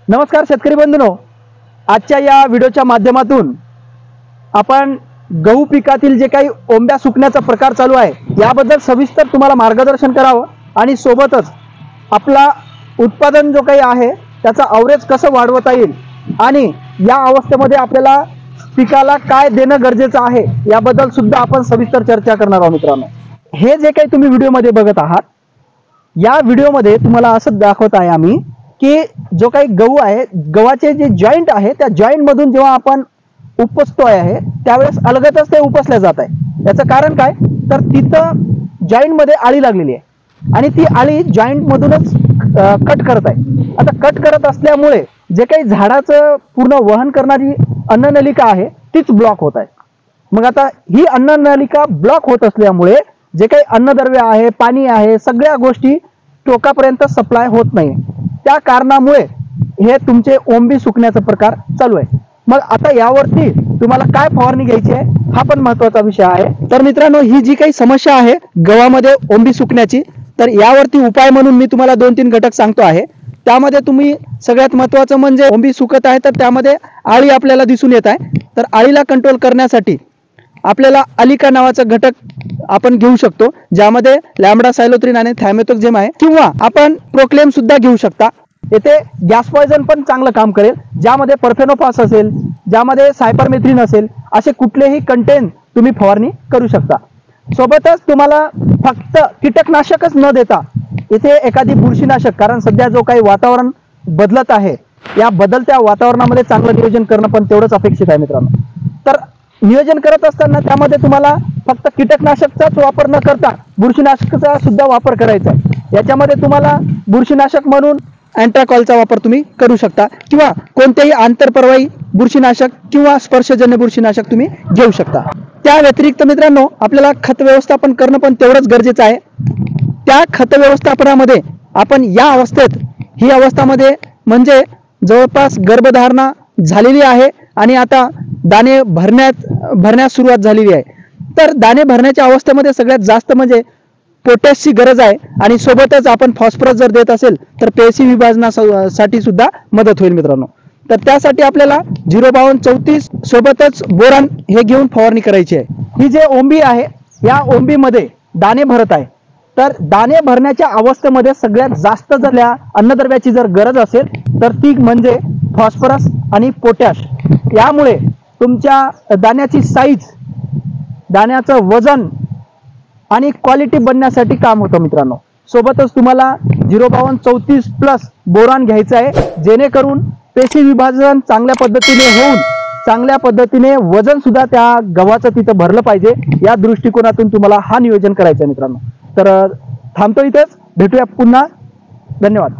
नमस्कार शेतकरी बंधूंनो, आजच्या या व्हिडिओच्या माध्यमातून आपण गहू पिकातील जे काही ओंब्या सुकण्याचा प्रकार चालू आहे याबद्दल सविस्तर तुम्हाला मार्गदर्शन करावं आणि सोबतच आपला उत्पादन जो काही आहे त्याचा अवरेज कसं वाढवता येईल आणि या अवस्थेमध्ये आपल्याला पिकाला काय देणं गरजेचं आहे याबद्दल सुद्धा आपण सविस्तर चर्चा करणार आहोत। मित्रांनो, हे जे काही तुम्ही व्हिडिओमध्ये बघत आहात या व्हिडिओमध्ये तुम्हाला असं दाखवत आहे आम्ही की जो काही गहू आहे, गव्हाचे जे जॉइंट आहे त्या जॉइंट मधून जेव्हा आपण उपसतो आहे त्यावेळेस अलगतच ते उपसल्या जात आहे। याचं कारण काय, तर तिथं जॉइंट मध्ये आळी लागलेली आहे आणि ती आळी जॉइंट मधूनच कट करत आहे। आता कट करत असल्यामुळे जे काही झाडाचं पूर्ण वहन करणारी अन्ननलिका आहे तीच ब्लॉक होत आहे। मग आता ही अन्ननलिका ब्लॉक होत असल्यामुळे जे काही अन्नद्रव्य आहे, पाणी आहे, सगळ्या गोष्टी टोकापर्यंत सप्लाय होत नाही। त्या कारणामुळे हे तुमचे ओंबी सुकण्याचा प्रकार चालू आहे। मग आता यावरती तुम्हाला काय फवारणी घ्यायची आहे हा पण महत्त्वाचा विषय आहे। तर मित्रांनो, ही जी काही समस्या आहे गव्हामध्ये ओंबी सुकण्याची, तर यावरती उपाय म्हणून मी तुम्हाला 2-3 घटक सांगतो आहे। त्यामध्ये तुम्ही सगळ्यात महत्त्वाचं म्हणजे ओंबी सुकत आहे तर त्यामध्ये आळी आपल्याला दिसून येत आहे, तर आळीला कंट्रोल करण्यासाठी आपल्याला अलिका नावाचा घटक आपण घेऊ शकतो, ज्यामध्ये लॅम्बडा सायलोथ्रिन आणि थायमेथोक्झेम आहे, किंवा आपण प्रोक्लेम सुद्धा घेऊ शकता। येथे गॅस पॉइझन पण चांगलं काम करेल, ज्यामध्ये परफेनोफॉस असेल, ज्यामध्ये सायपरमेथ्रिन असेल, असे कुठलेही कंटेन तुम्ही फवारणी करू शकता। सोबतच तुम्हाला फक्त कीटकनाशकच न देता इथे एखादी बुरशीनाशक, कारण सध्या जो काही वातावरण बदलत आहे या बदलत्या वातावरणामध्ये चांगलं नियोजन करणं पण तेवढंच अपेक्षित आहे। मित्रांनो, तर नियोजन करत असताना त्यामध्ये तुम्हाला फक्त कीटकनाशकचाच वापर न करता बुरशीनाशकाचा सुद्धा वापर करायचा आहे। याच्यामध्ये तुम्हाला बुरशीनाशक म्हणून अँट्राकॉलचा वापर तुम्ही करू शकता, किंवा कोणतेही आंतरपर्वायी बुरशीनाशक किंवा स्पर्शजन्य बुरशीनाशक तुम्ही घेऊ शकता। त्या व्यतिरिक्त मित्रांनो, आपल्याला खत व्यवस्थापन करणं पण तेवढंच गरजेचं आहे। त्या खत व्यवस्थापनामध्ये आपण या अवस्थेत, ही अवस्थामध्ये म्हणजे जवळपास गर्भधारणा झालेली आहे आणि आता दाणे भरण्यास सुरुवात झालेली आहे। तर दाणे भरण्याच्या अवस्थेमध्ये सगळ्यात जास्त म्हणजे पोटॅशची गरज आहे आणि सोबतच आपण फॉस्फरस जर देत असेल तर पेशी विभाजनासाठी सुद्धा मदत होईल। मित्रांनो, तर त्यासाठी आपल्याला 05234 सोबतच बोरान हे घेऊन फवारणी करायची आहे। ही जे ओंबी आहे या ओंबीमध्ये दाणे भरत आहे, तर दाणे भरण्याच्या अवस्थेमध्ये सगळ्यात जास्त जर अन्नद्रव्याची जर गरज असेल तर ती म्हणजे फॉस्फरस आणि पोटॅश। यामुळे तुमच्या दाण्याची साईज, दाण्याचं वजन आणि क्वालिटी बनण्यासाठी काम होतं। मित्रांनो, सोबतच तुम्हाला 05234 प्लस बोरान घ्यायचं आहे, जेणेकरून पेशी विभाजन चांगल्या पद्धतीने होऊन चांगल्या पद्धतीने वजन सुद्धा त्या गव्हाचं तिथं भरलं पाहिजे। या दृष्टिकोनातून तुम्हाला हा नियोजन करायचं आहे। मित्रांनो, तर थांबतो इथेच, भेटूया पुन्हा, धन्यवाद।